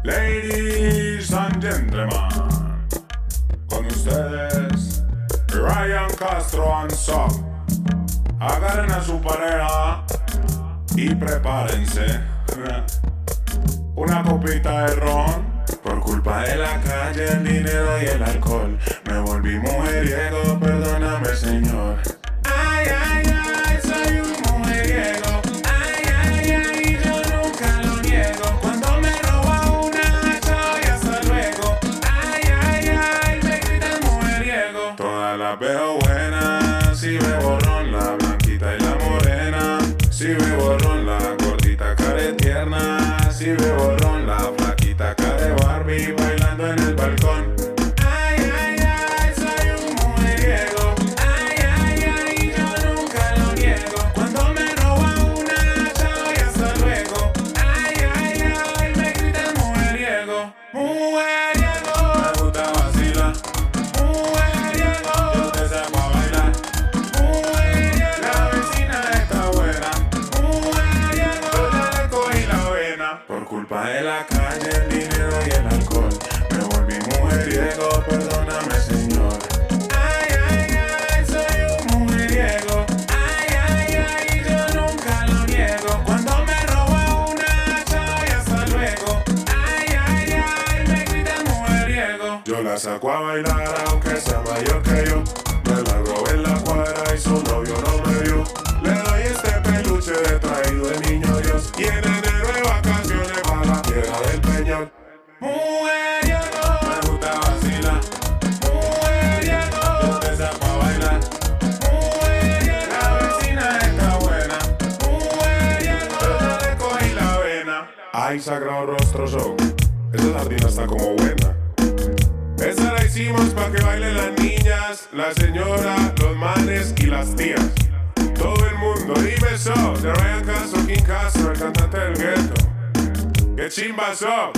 Ladies and gentlemen, con ustedes, Ryan Castro and Son. Agarren a su pareja y prepárense. Una copita de ron. Por culpa de la calle, el dinero y el alcohol, me volví mujeriego, perdóname, señor. Ay, ay, ay, soy un mujeriego. Ay, ay, ay, yo nunca lo niego. Cuando me roba una, chao y hasta luego. Ay, ay, ay, me gritan mujeriego. Todas las veo buenas, si bebo ron, la blanquita y la morena. Si bebo ron, la gordita care tierna. Si bebo ron, la flaquita care Barbie bailando en el balcón. Ay, ay, ay, soy un mujeriego. Ay, ay, ay, yo nunca lo niego. Cuando me roba una, chao y hasta luego. Ay, ay, ay, me gritan mujeriego. Mujeriego, me gusta vacilar. Mujeriego, yo te saco a bailar. Mujeriego, la vecina está buena. Mujeriego, yo ya le cogí la vena. Por culpa de la calle, el dinero y el alcohol, me volví mujeriego, perdóname, señor. Ay, ay, ay, soy un mujeriego. Ay, ay, ay, yo nunca lo niego. Cuando me roba una, chao y hasta luego. Ay, ay, ay, me gritan mujeriego. Yo la saco a bailar aunque sea mayor que yo. Me la robé en la cuadra y su novio no me vio. Le doy este peluche de traído de niño Dios. Y en enero de vacaciones para la tierra del Peñol. Mujeriego, me gusta vacilar. Mujeriego, yo te saco a bailar. Mujeriego, la vecina está buena. Mujeriego, yo ya le cogí la vena. Ay, sagrado rostro show, esa sardina está como buena. Esa la hicimos pa' que bailen las niñas, la señora, los manes y las tías. Todo el mundo, dime so, de Ryan Castro, King Castro, el cantante del gueto. ¡Qué chimba so!